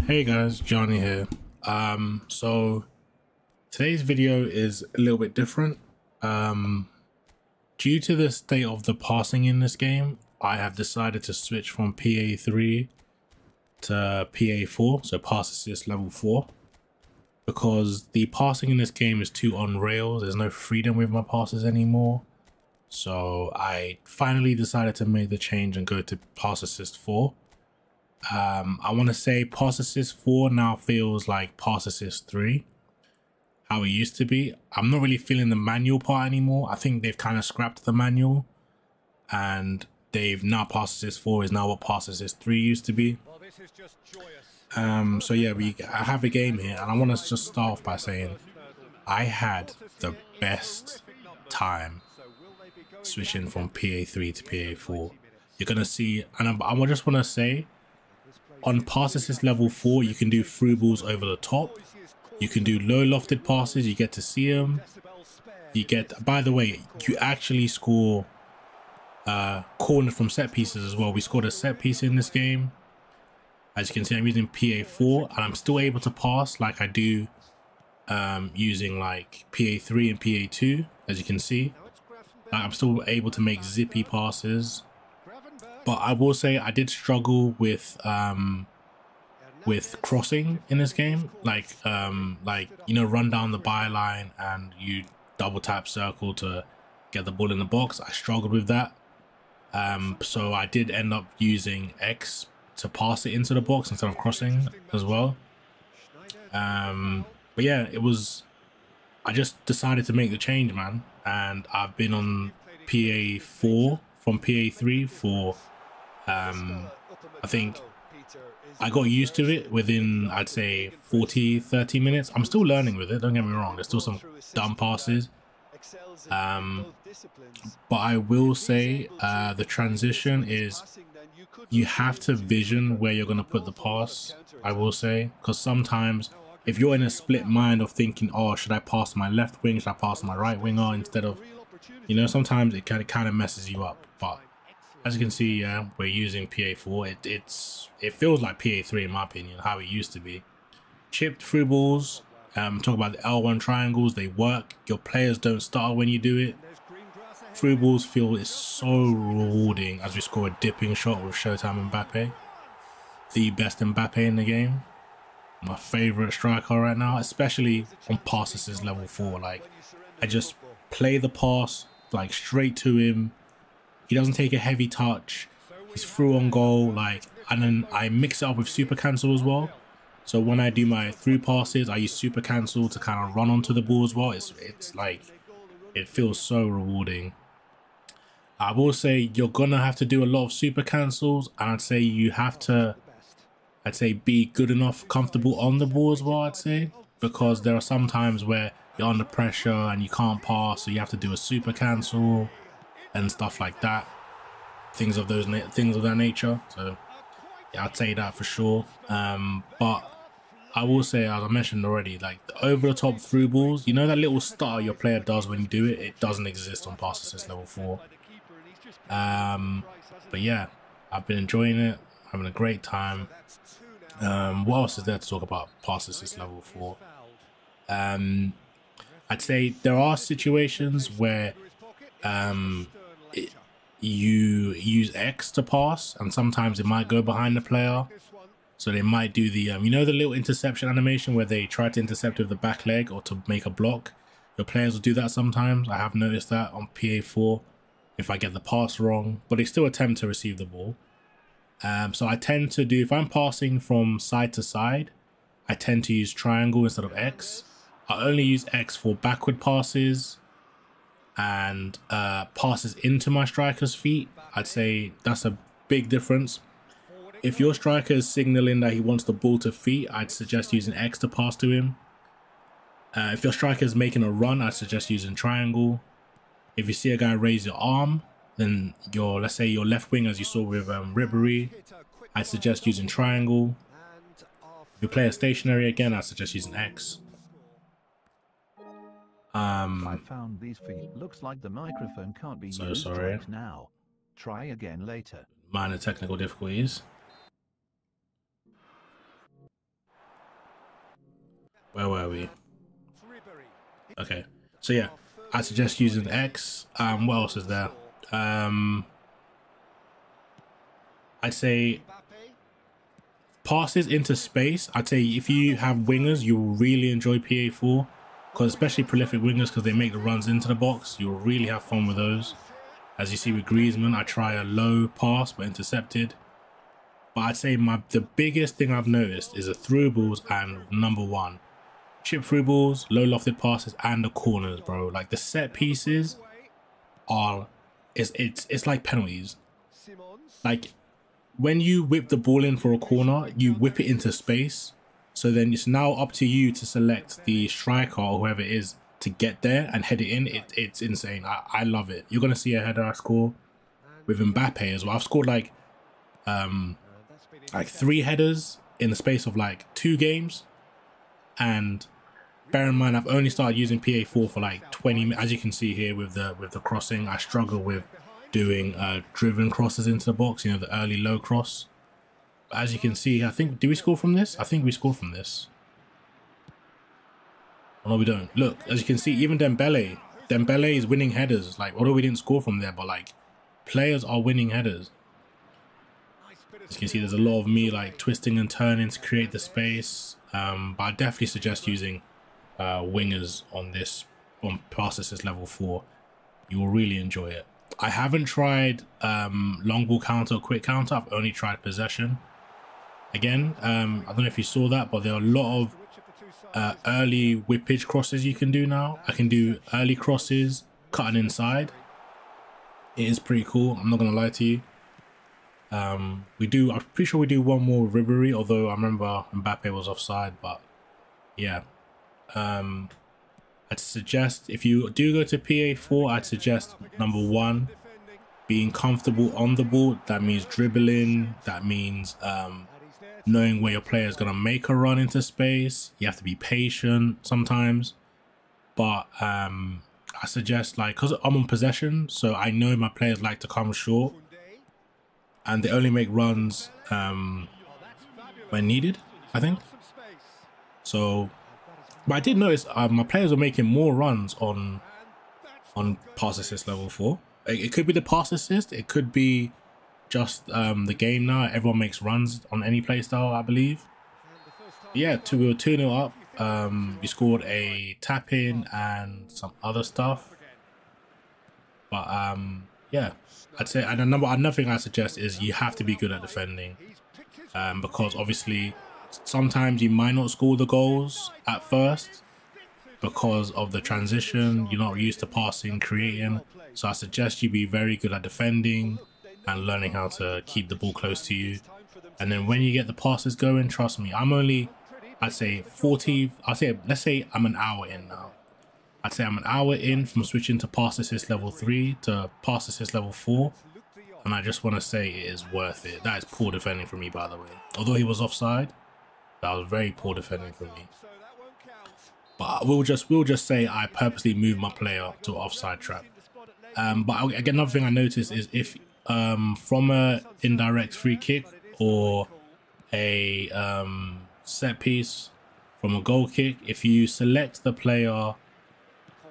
Hey guys, Johnny here. So today's video is a little bit different. Due to the state of the passing in this game, I have decided to switch from PA3 to PA4, so pass assist level 4, because the passing in this game is too on rails. There's no freedom with my passes anymore. So I finally decided to make the change and go to pass assist 4. I want to say pass assist 4 now feels like pass assist 3, how it used to be. I'm not really feeling the manual part anymore. I think they've kind of scrapped the manual and they've now pass assist 4 is now what pass assist 3 used to be. So yeah, I have a game here and I want to just start off by saying I had the best time switching from PA3 to PA4. You're gonna see, and I just want to say, on pass assist level 4, you can do through balls over the top. You can do low lofted passes. You get to see them. You get, by the way, you actually score corner from set pieces as well. We scored a set piece in this game. As you can see, I'm using PA4 and I'm still able to pass like I do using like PA3 and PA2. As you can see, like, I'm still able to make zippy passes. But I will say I did struggle with crossing in this game, like you know, run down the byline and you double tap circle to get the ball in the box. I struggled with that, so I did end up using X to pass it into the box instead of crossing as well. But yeah, I just decided to make the change, man, and I've been on PA4 from PA3 for I think I got used to it within, I'd say, 40-30 minutes. I'm still learning with it, don't get me wrong. There's still some dumb passes. But I will say the transition is, you have to vision where you're going to put the pass, I will say. Because sometimes if you're in a split mind of thinking, oh, should I pass my left wing, should I pass my right winger instead of, you know, sometimes it kind of messes you up. But as you can see, we're using PA4. It feels like PA3 in my opinion, how it used to be. Chipped through balls. Talk about the L1 triangles. They work. Your players don't stutter when you do it. Through balls is so rewarding as we score a dipping shot with Showtime Mbappe. The best Mbappe in the game. My favorite striker right now, especially on pass assist level 4. Like, I just play the pass like straight to him. He doesn't take a heavy touch. He's through on goal, like, and then I mix it up with super cancel as well. So when I do my through passes, I use super cancel to kind of run onto the ball as well. It's like, it feels so rewarding. I will say you're gonna have to do a lot of super cancels, and I'd say you have to, be good enough, comfortable on the ball as well, I'd say, because there are some times where you're under pressure and you can't pass, so you have to do a super cancel and stuff like that, things of that nature. So yeah, I'd say that for sure. But I will say, as I mentioned already, like the over the top through balls, you know, that little stutter your player does when you do it, it doesn't exist on pass assist level 4. But yeah, I've been enjoying it, having a great time. What else is there to talk about pass assist level 4? I'd say there are situations where you use X to pass, and sometimes it might go behind the player, so they might do the you know, the little interception animation where they try to intercept with the back leg or to make a block. Your players will do that sometimes. I have noticed that on PA4 if I get the pass wrong, but they still attempt to receive the ball. So I tend to do, if I'm passing from side to side, I tend to use triangle instead of X. I only use X for backward passes and passes into my striker's feet. I'd say that's a big difference. If your striker is signaling that he wants the ball to feet, I'd suggest using X to pass to him. If your striker is making a run, I'd suggest using triangle. If you see a guy raise your arm, then let's say your left wing, as you saw with Ribery, I'd suggest using triangle. If your player stationary again, I'd suggest using X. I found these for you. Looks like the microphone can't be used right now. Try again later. Minor technical difficulties. Where were we? Okay, so yeah, I suggest using X. What else is there? I'd say passes into space. I'd say if you have wingers, you will really enjoy PA4, because especially prolific wingers, because they make the runs into the box. You'll really have fun with those. As you see with Griezmann, I try a low pass but intercepted. But I'd say the biggest thing I've noticed is the through balls and number one, chip through balls, low lofted passes, and the corners, bro. Like the set pieces are, it's like penalties. Like when you whip the ball in for a corner, you whip it into space. So then it's now up to you to select the striker or whoever it is to get there and head it in. It's insane. I love it. You're gonna see a header I score with Mbappe as well. I've scored like 3 headers in the space of like 2 games, and bear in mind I've only started using PA4 for like 20 minutes. As you can see here with the crossing, I struggle with doing driven crosses into the box, you know, the early low cross. But as you can see, I think, did we score from this? I think we scored from this. Oh, no, we don't. Look, as you can see, even Dembele is winning headers. Like, although we didn't score from there, but like players are winning headers. As you can see, there's a lot of me like twisting and turning to create the space. But I definitely suggest using wingers on pass assist level 4. You will really enjoy it. I haven't tried long ball counter or quick counter. I've only tried possession. Again, I don't know if you saw that, but there are a lot of early whippage crosses you can do now. I can do early crosses, cutting inside. It is pretty cool. I'm not gonna lie to you. I'm pretty sure we do one more with Ribery, although I remember Mbappe was offside. But yeah, I'd suggest if you do go to PA4, I'd suggest number 1, being comfortable on the ball. That means dribbling. That means knowing where your player is going to make a run into space. You have to be patient sometimes. But I suggest, like, because I'm on possession, so I know my players like to come short. And they only make runs when needed, I think. So, but I did notice my players were making more runs on pass assist level 4. It could be the pass assist. It could be just the game now. Everyone makes runs on any play style, I believe. But yeah, we were 2-0 up. We scored a tap in and some other stuff. But yeah, I'd say, and another thing I suggest is you have to be good at defending, because obviously sometimes you might not score the goals at first because of the transition. You're not used to passing, creating. So I suggest you be very good at defending and learning how to keep the ball close to you. And then when you get the passes going, trust me, let's say I'm an hour in now. I'd say I'm an hour in from switching to pass assist level 3 to pass assist level 4. And I just want to say it is worth it. That is poor defending from me, by the way. Although he was offside, that was very poor defending from me. But we'll just say I purposely moved my player to an offside trap. But again, another thing I noticed is if from a indirect free kick or a set piece from a goal kick, if you select the player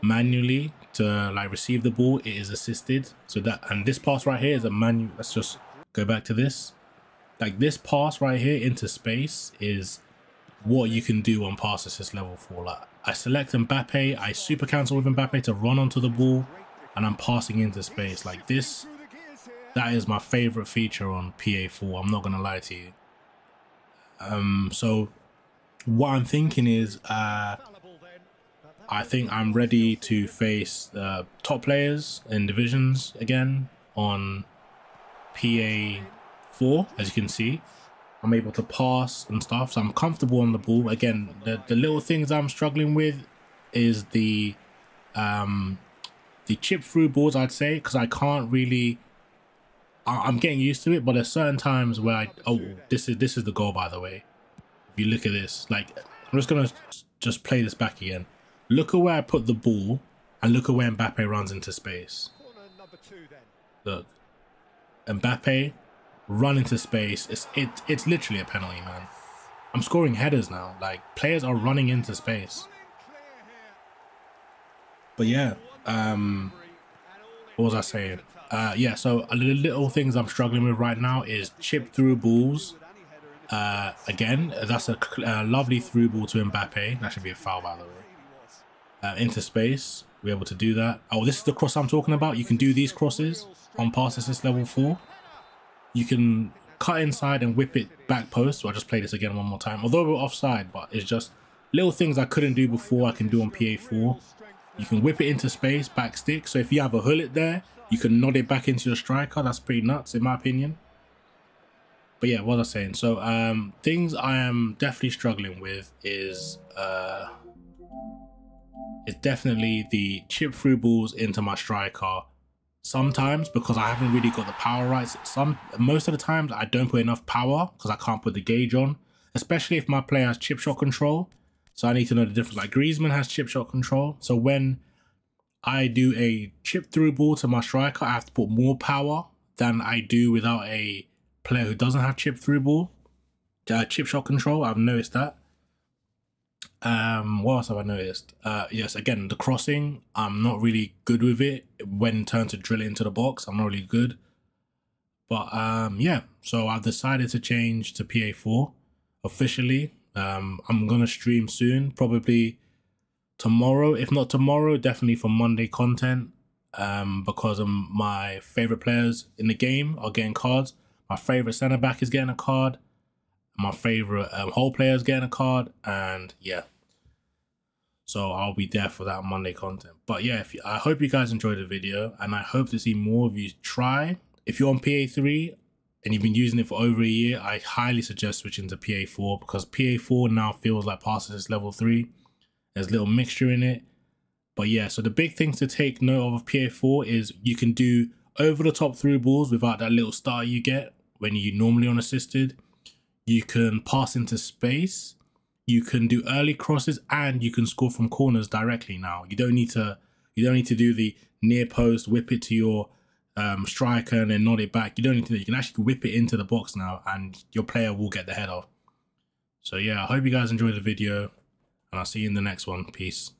manually to like receive the ball, it is assisted. So that, and this pass right here is a manual. Let's just go back to this. Like this pass right here into space is what you can do on pass assist level 4. Like I select Mbappe, I super cancel with Mbappe to run onto the ball, and I'm passing into space like this. That is my favorite feature on PA4. I'm not gonna lie to you. So what I'm thinking is, I think I'm ready to face top players in divisions again on PA4. As you can see, I'm able to pass and stuff, so I'm comfortable on the ball. Again, the little things I'm struggling with is the chip through balls, I'd say, because I can't really. I'm getting used to it, but there's certain times where this is the goal, by the way. If you look at this, like, I'm just gonna play this back again. Look at where I put the ball, and look at where Mbappe runs into space. Look, Mbappe run into space. It's literally a penalty, man. I'm scoring headers now. Like, players are running into space. But yeah, what was I saying? Yeah, so the little things I'm struggling with right now is chip through balls. Again, that's a lovely through ball to Mbappe. That should be a foul, by the way. Into space, we're able to do that. Oh, this is the cross I'm talking about. You can do these crosses on pass assist level 4. You can cut inside and whip it back post. So I'll just play this again one more time. Although we're offside, but it's just little things I couldn't do before I can do on PA4. You can whip it into space, back stick. So if you have a hullet there, you can nod it back into your striker. That's pretty nuts, in my opinion. But yeah, what was I saying? So things I am definitely struggling with is it's definitely the chip through balls into my striker. Sometimes, because I haven't really got the power right. Most of the times I don't put enough power because I can't put the gauge on, especially if my player has chip shot control. So I need to know the difference. Like Griezmann has chip shot control. So when I do a chip through ball to my striker, I have to put more power than I do without a player who doesn't have chip through ball, chip shot control. I've noticed that. What else have I noticed? Yes, again, the crossing, I'm not really good with it. When turned to drill it into the box, I'm not really good. But yeah, so I've decided to change to PA4 officially. I'm gonna stream soon, probably tomorrow. If not tomorrow, definitely for Monday content. Because my favorite players in the game are getting cards. My favorite centre back is getting a card. My favorite whole player is getting a card, and yeah. So I'll be there for that Monday content. But yeah, I hope you guys enjoyed the video, and I hope to see more of you try. If you're on PA3 and you've been using it for over a year, I highly suggest switching to PA4 because PA4 now feels like pass assist level 3. There's a little mixture in it. But yeah, so the big things to take note of PA4 is you can do over the top through balls without that little stutter you get when you normally unassisted. You can pass into space. You can do early crosses, and you can score from corners directly now. You don't need to do the near post, whip it to your striker and then nod it back. You don't need to do that. You can actually whip it into the box now and your player will get the header. So yeah, I hope you guys enjoyed the video and I'll see you in the next one. Peace.